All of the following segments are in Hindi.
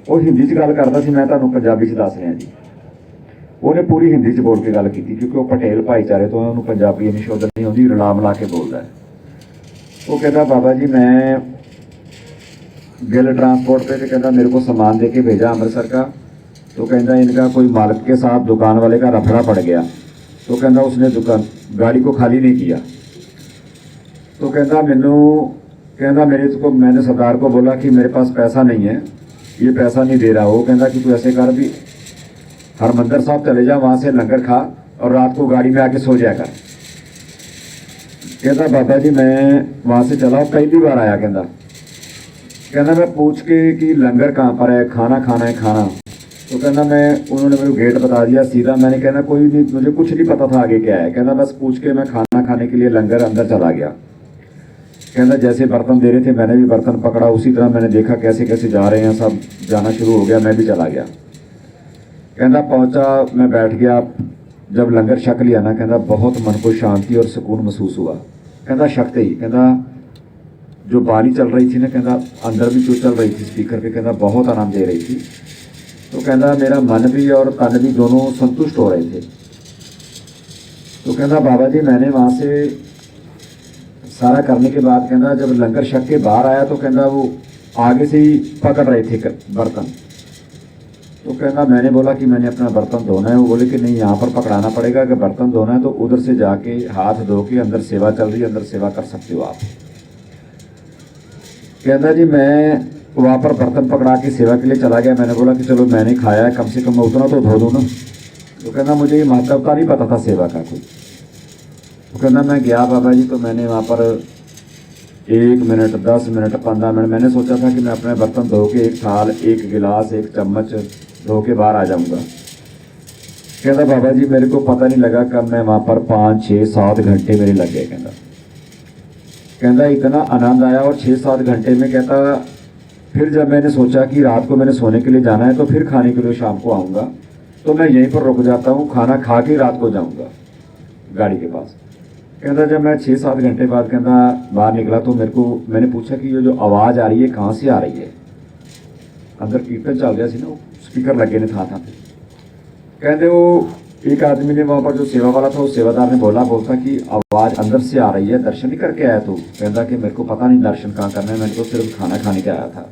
वो हिंदी च गल करदा सी, मैं तुहानूं पंजाबी च दस रहा जी। उन्हें पूरी हिंदी च बोल के गल की, क्योंकि वो पटेल भाईचारे तो उन्होंने पंजाबी इन्नी शुद्ध नहीं आती, रला मिला के बोलता है। वो कहता बाबा जी मैं गिल ट्रांसपोर्ट पे, तो कहता मेरे को सामान दे के भेजा अमृतसर का। तो कहता इनका कोई मालिक के साथ दुकान वाले का रफड़ा पड़ गया। तो कहता उसने दुकान गाड़ी को खाली नहीं किया। तो कहता मेरे को, मैंने सरदार को बोला कि मेरे पास पैसा नहीं है, ये पैसा नहीं दे रहा। वो कहता कि तू ऐसे कर भी हरमंदर साहब चले जा, वहाँ से लंगर खा और रात को गाड़ी में आके सो जाया कर। कहता बाबा जी मैं वहाँ से चला, पहली बार आया। कहता मैं पूछ के कि लंगर कहाँ पर है, खाना खाना है खाना। तो कहना उन्होंने मेरे को गेट बता दिया सीधा। मैंने कहना कोई नहीं, मुझे कुछ नहीं पता था आगे क्या है। कहना बस पूछ के मैं खाना खाने के लिए लंगर अंदर चला गया। कहना जैसे बर्तन दे रहे थे मैंने भी बर्तन पकड़ा, उसी तरह मैंने देखा कैसे कैसे जा रहे हैं, सब जाना शुरू हो गया, मैं भी चला गया। कहना पहुँचा, मैं बैठ गया। जब लंगर छक लिया ना, कहना बहुत मन को शांति और सुकून महसूस हुआ। कहना छकते ही कहना जो बानी चल रही थी ना, कहना अंदर भी जो चल रही थी स्पीकर पे, कहना बहुत आराम दे रही थी। तो कहना मेरा मन भी और तन भी दोनों संतुष्ट हो रहे थे। तो कहना बाबा जी मैंने वहाँ से सारा करने के बाद कहना जब लंगर छक के बाहर आया तो कहना वो आगे से ही पकड़ रहे थे बर्तन। तो कहना मैंने बोला कि मैंने अपना बर्तन धोना है। वो बोले कि नहीं यहाँ पर पकड़ाना पड़ेगा, अगर बर्तन धोना है तो उधर से जाके हाथ धो के, अंदर सेवा चल रही है, अंदर सेवा कर सकते हो आप। कहना जी मैं वहाँ पर बर्तन पकड़ा के सेवा के लिए चला गया। मैंने बोला कि चलो मैंने खाया है, कम से कम मैं उतना तो धो दूँ ना। तो कहना मुझे ये महत्वता नहीं पता था सेवा का कोई। तो कहना मैं गया बाबा जी, तो मैंने वहाँ पर 1 मिनट 10 मिनट 15 मिनट मैंने सोचा था कि मैं अपने बर्तन धो के एक थाल, एक गिलास, एक चम्मच धो के बाहर आ जाऊँगा। कहता बाबा जी मेरे को पता नहीं लगा कब मैं वहाँ पर 5 6 7 घंटे मेरे लग गए। कहता इतना आनंद आया, और 6 7 घंटे में कहता फिर जब मैंने सोचा कि रात को मैंने सोने के लिए जाना है तो फिर खाने के लिए शाम को आऊँगा, तो मैं यहीं पर रुक जाता हूँ, खाना खा के रात को जाऊँगा गाड़ी के पास। कहता जब मैं 6 7 घंटे बाद कहता बाहर निकला तो मैंने पूछा कि ये जो आवाज़ आ रही है कहाँ से आ रही है। अंदर कीर्तन चल रहा सी ना, स्पीकर लगे ने था पे। कहते वो एक आदमी ने वहाँ पर जो सेवा वाला था, उस सेवादार ने बोलता कि आवाज़ अंदर से आ रही है, दर्शन नहीं करके आया तू। कहता कि मेरे को पता नहीं दर्शन कहाँ करना है, मैंने तो सिर्फ खाना खाने के आया था।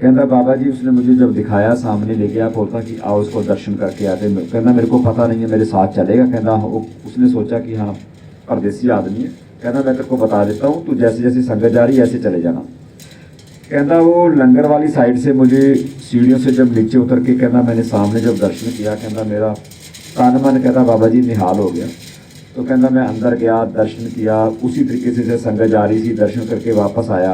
कहता बाबा जी उसने मुझे जब दिखाया, सामने ले गया, बोलता कि आओ उसको दर्शन करके आते। कहना मेरे को पता नहीं है, मेरे साथ चलेगा। कहना उसने सोचा कि हाँ परदेसी आदमी है। कहना मैं तेरे को बता देता हूँ, तू जैसे जैसे संगत जा रही है ऐसे चले जाना। कहता वो लंगर वाली साइड से मुझे सीढ़ियों से जब नीचे उतर के कहना मैंने सामने जब दर्शन किया, कहना मेरा तन मन कहता बाबा जी निहाल हो गया। तो कहना मैं अंदर गया, दर्शन किया, उसी तरीके से संगत जा रही थी, दर्शन करके वापस आया।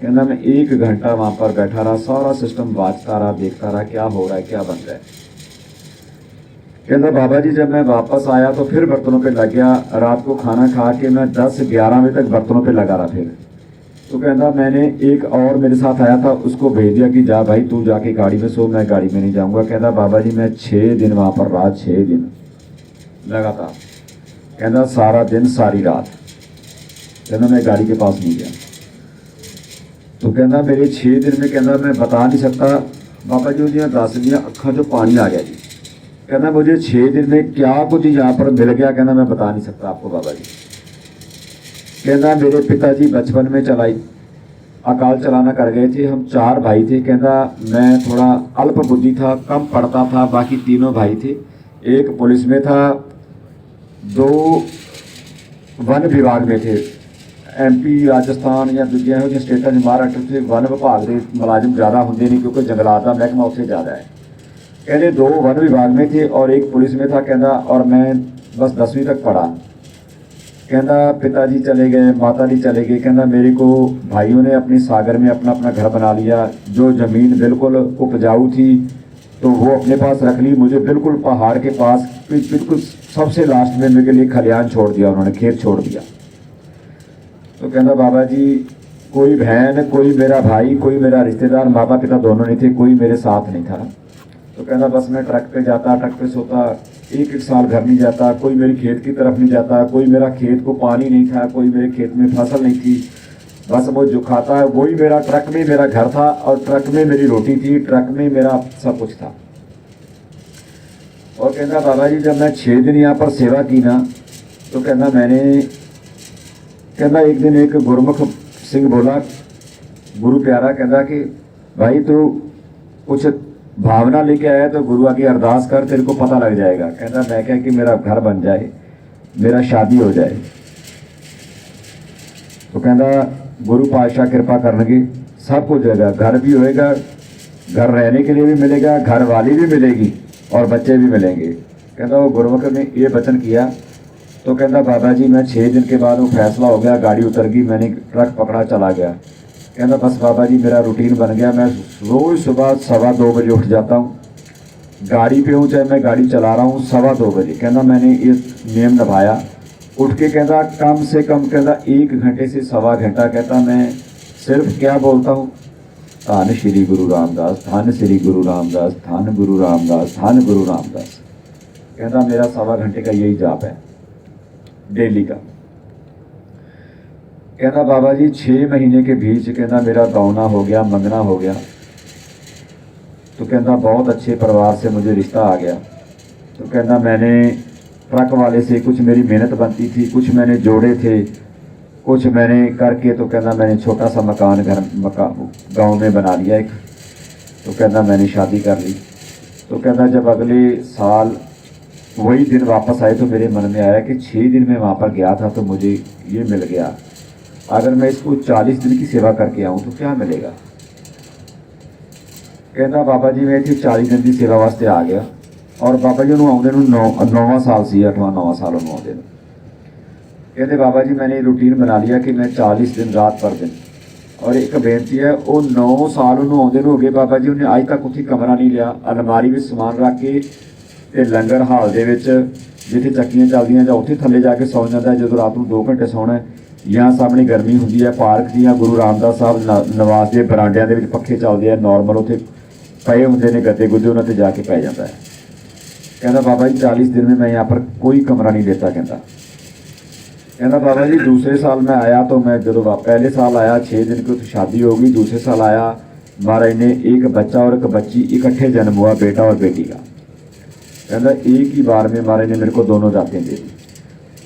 कहना मैं 1 घंटा वहाँ पर बैठा रहा, सारा सिस्टम वाचता रहा, देखता रहा क्या हो रहा है, क्या बन रहा है। कहता बाबा जी जब मैं वापस आया तो फिर बर्तनों पे लग गया। रात को खाना खा के मैं 10 11 बजे तक बर्तनों पे लगा रहा फिर। तो कहता मैंने एक और मेरे साथ आया था, उसको भेज दिया कि जा भाई तू जाके गाड़ी में सो, मैं गाड़ी में नहीं जाऊँगा। कहता बाबा जी मैं 6 दिन वहाँ पर रहा, 6 दिन लगातार। कहता सारा दिन सारी रात। कहता मैं गाड़ी के पास नहीं गया। तो कहना मेरे 6 दिन में कहना मैं बता नहीं सकता बाबा जी उन्हें 10 दिन अखा जो पानी आ गया जी। कहना मुझे 6 दिन में क्या कुछ यहाँ पर मिल गया, कहना मैं बता नहीं सकता आपको बाबा जी। कहना मेरे पिताजी बचपन में अकाल चलाना कर गए थे, हम 4 भाई थे। कहना मैं थोड़ा अल्प बुद्धि था, कम पढ़ता था, बाकी तीनों भाई थे। एक पुलिस में था, 2 वन विभाग में थे, MP राजस्थान या दूजे ਇਹੋ ਜਿਹੇ स्टेटा महाराष्ट्र से वन विभाग के मुलाजिम ज़्यादा होंगे नहीं, क्योंकि जंगलात का महकमा उत्थे ज़्यादा है। कहते 2 वन विभाग में थे और एक पुलिस में था। कहना और मैं बस 10वीं तक पढ़ा। कहना पिताजी चले गए, माता जी चले गए। कहना मेरे को भाइयों ने अपने सागर में अपना अपना घर बना लिया। जो ज़मीन बिल्कुल उपजाऊ थी तो वो अपने पास रख ली, मुझे बिल्कुल पहाड़ के पास बिल्कुल सबसे लास्ट में मेरे लिए खलिहान छोड़ दिया, उन्होंने खेत छोड़ दिया। तो कहना बाबा जी कोई बहन, कोई मेरा भाई, कोई मेरा रिश्तेदार, माता पिता दोनों नहीं थे, कोई मेरे साथ नहीं था। तो कहना बस मैं ट्रक पे जाता, ट्रक पे सोता, 1 साल घर नहीं जाता, कोई मेरे खेत की तरफ नहीं जाता, कोई मेरा खेत को पानी नहीं था, कोई मेरे खेत में फसल नहीं थी। बस वो जो खाता है वही मेरा, ट्रक में मेरा घर था और ट्रक में मेरी रोटी थी, ट्रक में मेरा सब कुछ था। और कहना बाबा जी जब मैं 6 दिन यहाँ पर सेवा की ना, तो कहना मैंने, कहना एक दिन एक गुरमुख सिंह बोला, गुरु प्यारा, कहता कि भाई तू कुछ भावना लेके आया तो गुरु आगे अरदास कर, तेरे को पता लग जाएगा। कहता मैं क्या कि मेरा घर बन जाए, मेरा शादी हो जाए। तो कहता गुरु पातशाह कृपा करनगे, सब कुछ होएगा, घर भी होएगा, घर रहने के लिए भी मिलेगा, घर वाली भी मिलेगी और बच्चे भी मिलेंगे। कहता वो गुरुमुख ने ये वचन किया। तो कहता बाबा जी मैं 6 दिन के बाद वो फैसला हो गया, गाड़ी उतर गई, मैंने ट्रक पकड़ा, चला गया। कहता बस बाबा जी मेरा रूटीन बन गया, मैं रोज़ सुबह 2:15 बजे उठ जाता हूँ, गाड़ी पे हूँ चाहे मैं गाड़ी चला रहा हूँ, 2:15 बजे। कहता मैंने ये नियम निभाया। उठ के कहता कम से कम कहता 1 घंटे से 1.25 घंटा कहता मैं सिर्फ क्या बोलता हूँ, धन श्री गुरु रामदास, धन श्री गुरु रामदास, धन गुरु रामदास, धन गुरु रामदास। कहता मेरा 1.25 घंटे का यही जाप है डेली का। कहता बाबा जी 6 महीने के बीच कहता मेरा दौना हो गया, मंगना हो गया। तो कहता बहुत अच्छे परिवार से मुझे रिश्ता आ गया। तो कहता मैंने ट्रक वाले से कुछ मेरी मेहनत बनती थी, कुछ मैंने जोड़े थे, कुछ मैंने करके तो कहता मैंने छोटा सा मकान गांव में बना लिया एक। तो कहता मैंने शादी कर ली। तो कहता जब अगले साल वही दिन वापस आए तो मेरे मन में आया कि 6 दिन में वहाँ पर गया था तो मुझे ये मिल गया, अगर मैं इसको 40 दिन की सेवा करके आऊँ तो क्या मिलेगा। कहता बाबा जी मैं इतनी 40 दिन की सेवा वास्ते आ गया। और बाबा जी उन्होंने आउंदे नूं 9वां साल सी, 8वां 9वां साल उन्होंने आउंदे नूं। कहते बाबा जी मैंने रूटीन बना लिया कि मैं 40 दिन रात पर दिन। और एक बेनती है, वो 9 साल उन्होंने आउंदे नूं हो गए बाबा जी, उन्हें अज तक उत्थे कमरा नहीं लिया, अलमारी में समान रख के ते लंगर हाल दे विच जिथे चक्कियां चलदियां जां उत्थे थल्ले जाके सौ जाता है। जो रात को 2 घंटे सौना है, या सामने गर्मी होंगी है, पार्क दी गुरु रामदास साहब निवास के बरांडिया के पखे चलते हैं नॉर्मल, उत्थे पे होंगे ने गद्दे गुद्दे, उन्होंने जाके पै जाता है। कहता बाबा जी 40 दिन में मैं यहाँ पर कोई कमरा नहीं लेता। कहता बाबा जी दूसरे साल में आया तो मैं जो पहले साल आया 6 दिन की शादी हो गई, दूसरे साल आया महाराज ने एक बच्चा और एक बच्ची इकट्ठे जन्म हुआ, बेटा और बेटी का। कहता एक ही बार में महाराज ने मेरे को दोनों जातें दे दी।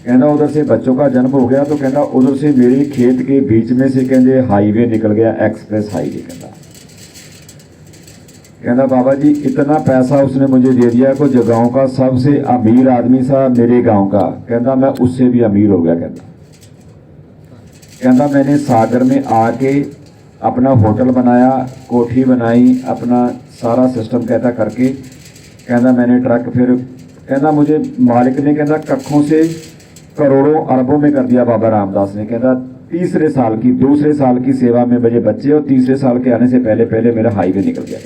कहता उधर से बच्चों का जन्म हो गया तो कहता उधर से मेरे खेत के बीच में से कहते हाईवे निकल गया, एक्सप्रेस हाईवे। कहता बाबा जी इतना पैसा उसने मुझे दे दिया को जो गाँव का सबसे अमीर आदमी था मेरे गांव का, कहता मैं उससे भी अमीर हो गया। कहता मैंने सागर में आके अपना होटल बनाया, कोठी बनाई, अपना सारा सिस्टम कहता करके कहता मैंने ट्रक, फिर कहता मुझे मालिक ने कहता कखों से करोड़ों अरबों में कर दिया बाबा रामदास ने। कहता दूसरे साल की सेवा में मुझे बच्चे और तीसरे साल के आने से पहले पहले मेरा हाईवे निकल गया।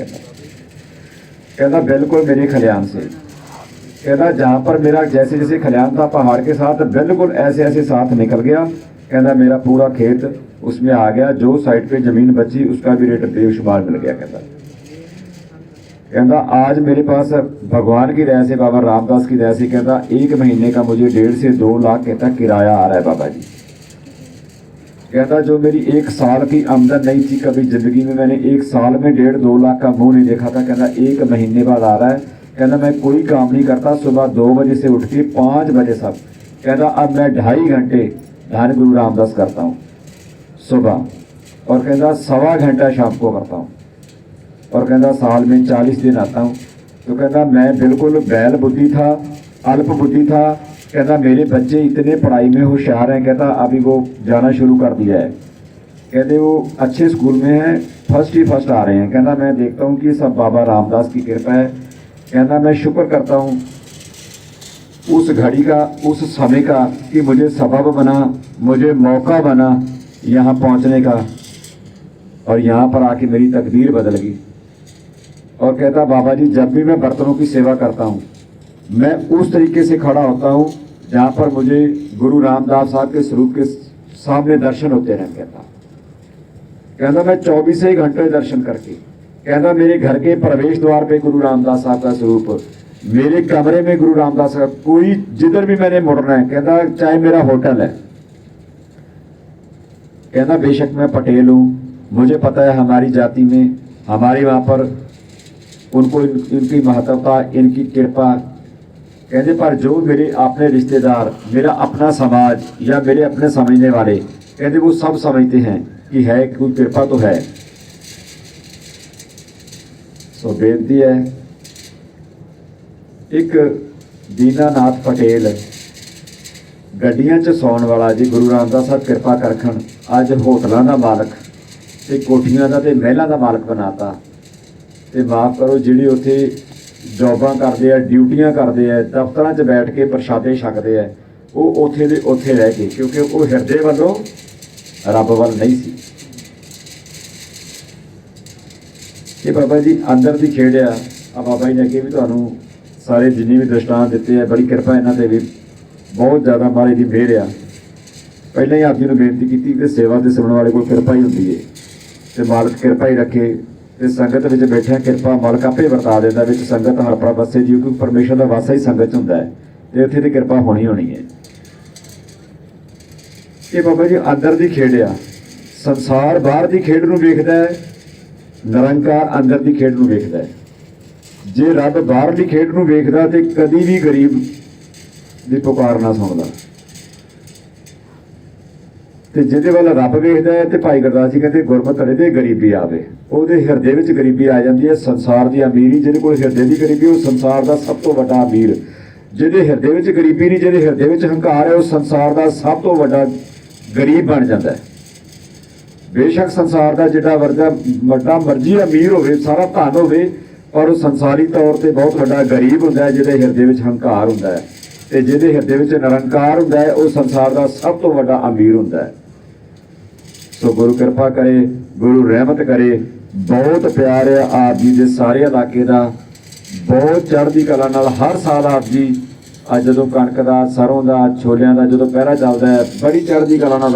कहता बिल्कुल मेरे खलियान से, कहता जहाँ पर मेरा जैसे जैसे खलियान था पहाड़ के साथ बिल्कुल ऐसे ऐसे साथ निकल गया। कहता मेरा पूरा खेत उसमें आ गया, जो साइड पे ज़मीन बची उसका भी रेट बेशुमार मिल गया। कहता आज मेरे पास भगवान की दया से, बाबा रामदास की दया से कहता 1 महीने का मुझे 1.5 से 2 लाख कहता किराया आ रहा है बाबा जी। कहता जो मेरी 1 साल की आमदन नहीं थी, कभी ज़िंदगी में मैंने 1 साल में 1.5-2 लाख का मुंह नहीं देखा था। कहता 1 महीने बाद आ रहा है। कहता मैं कोई काम नहीं करता, सुबह 2 बजे से उठ के 5 बजे सब। कहता अब मैं 2.5 घंटे धन गुरु रामदास करता हूँ सुबह, और कहता 1.25 घंटा शाम को करता हूँ। और कहता साल में 40 दिन आता हूँ। तो कहता मैं बिल्कुल बैल बुद्धि था, अल्प बुद्धि था। कहता मेरे बच्चे इतने पढ़ाई में होशियार हैं, कहता अभी वो जाना शुरू कर दिया है। कहते वो अच्छे स्कूल में हैं, फर्स्ट आ रहे हैं। कहता मैं देखता हूँ कि सब बाबा रामदास की कृपा है। कहता मैं शुक्र करता हूँ उस घड़ी का, उस समय का कि मुझे सबब बना, मुझे मौका बना यहाँ पहुँचने का, और यहाँ पर आके मेरी तकदीर बदल गई। और कहता बाबा जी जब भी मैं बर्तनों की सेवा करता हूँ मैं उस तरीके से खड़ा होता हूँ जहाँ पर मुझे गुरु रामदास साहब के स्वरूप के सामने दर्शन होते रहें। कहता मैं 24 घंटे दर्शन करके, कहता मेरे घर के प्रवेश द्वार पे गुरु रामदास साहब का स्वरूप, मेरे कमरे में गुरु रामदास साहब, कोई जिधर भी मैंने मुड़ना है, कहता चाहे मेरा होटल है, कहना बेशक मैं पटेल हूँ, मुझे पता है हमारी जाति में, हमारे वहाँ पर उनको इनकी महत्वता, इनकी कृपा। कहते पर जो मेरे अपने रिश्तेदार, मेरा अपना समाज या मेरे अपने समझने वाले, कहते वो सब समझते हैं कि है कोई कृपा तो है। सो बेनती है, एक दीनानाथ पटेल ਗੱਡੀਆਂ 'ਚ ਸੌਣ ਵਾਲਾ जी गुरु रामदास साहब कृपा करखन अज होटलों का मालक ते कोठियां का ते महलों का मालक बनाता। ते माफ़ करो जिहड़े उत्थे जॉबां करते हैं, ड्यूटियां करते हैं, दफ्तरां 'च बैठ के प्रशादे छकते हैं, वो उत्थे दे उत्थे रह गए क्योंकि वो हिरदे वालों रब वाल नहीं सी। ये बाबा जी अंदर की खेड़ आ। बाबा जी ने अगे भी तुहानूं सारे जिन्नी भी दृष्टांत दिते हैं, बड़ी कृपा इन्हां ते भी बहुत ज़्यादा महाराज की मेहर आ। पहले ही आप जी ने बेनती की कि सेवा ते सुनने वाले कोई कृपा ही होंदी है, तो मालक कृपा ही रखे। तो संगत में बैठे कृपा मालक आपे वरता देता, विच संगत हरपा बसे जी, क्योंकि परमेश्वर का वासा ही संगत होंदा है, तो उत्थे तो कृपा होनी होनी है। ये बाबा जी अंदर की खेड आ। संसार बाहर की खेड नूं वेखदा है, निरंकार अंदर की खेड नूं वेखदा है। जे रब बाहरली खेड नूं वेखदा तो कदी भी गरीब ਦੀ ਪੁਕਾਰ ਨਾ ਸੁਣਦਾ, ਤੇ ਜਿਹਦੇ ਵੱਲ ਰੱਬ ਵੇਖਦਾ ਹੈ ਤੇ ਭਾਈ ਗੁਰਦਾਸ ਜੀ ਕਹਿੰਦੇ ਗੁਰਮਤਿ ਹਰੇ ਤੇ ਗਰੀਬੀ ਆਵੇ, ਉਹਦੇ ਹਿਰਦੇ ਵਿੱਚ ਗਰੀਬੀ ਆ ਜਾਂਦੀ ਹੈ। ਸੰਸਾਰ ਦੀ ਅਮੀਰੀ ਜਿਹਦੇ ਕੋਲ ਹਿਰਦੇ ਦੀ ਗਰੀਬੀ, ਉਹ ਸੰਸਾਰ ਦਾ ਸਭ ਤੋਂ ਵੱਡਾ ਅਮੀਰ। ਜਿਹਦੇ ਹਿਰਦੇ ਵਿੱਚ ਗਰੀਬੀ ਨਹੀਂ, ਜਿਹਦੇ ਹਿਰਦੇ ਵਿੱਚ ਹੰਕਾਰ ਹੈ, ਉਹ ਸੰਸਾਰ ਦਾ ਸਭ ਤੋਂ ਵੱਡਾ ਗਰੀਬ ਬਣ ਜਾਂਦਾ ਹੈ। ਬੇਸ਼ੱਕ ਸੰਸਾਰ ਦਾ ਜਿਹੜਾ ਵੱਡਾ ਮਰਜ਼ੀ ਅਮੀਰ ਹੋਵੇ, ਸਾਰਾ ਧਨ ਹੋਵੇ, ਪਰ ਉਹ ਸੰਸਾਰੀ ਤੌਰ ਤੇ ਬਹੁਤ ਵੱਡਾ ਗਰੀਬ ਹੁੰਦਾ ਹੈ ਜਿਹਦੇ ਹਿਰਦੇ ਵਿੱਚ ਹੰਕਾਰ ਹੁੰਦਾ ਹੈ। ਤੇ ਜਿਹਦੇ ਹਿਰਦੇ ਵਿੱਚ ਨਿਰੰਕਾਰ ਹੁੰਦਾ ਹੈ, ਉਹ ਸੰਸਾਰ ਦਾ ਸਭ ਤੋਂ ਵੱਡਾ ਅਮੀਰ ਹੁੰਦਾ ਹੈ। ਸੋ ਗੁਰੂ ਕਿਰਪਾ ਕਰੇ, ਗੁਰੂ ਰਹਿਮਤ ਕਰੇ। ਬਹੁਤ ਪਿਆਰ ਹੈ ਆਪ ਜੀ ਦੇ ਸਾਰੇ ਇਲਾਕੇ ਦਾ, ਬਹੁਤ ਚੜ੍ਹਦੀ ਕਲਾ ਨਾਲ ਹਰ ਸਾਲ ਆਪ ਜੀ ਅੱਜ ਜਦੋਂ ਕਣਕ ਦਾ, ਸਰੋਂ ਦਾ, ਛੋਲਿਆਂ ਦਾ ਜਦੋਂ ਪਹਿਰਾ ਚੱਲਦਾ ਹੈ, ਬੜੀ ਚੜ੍ਹਦੀ ਕਲਾ ਨਾਲ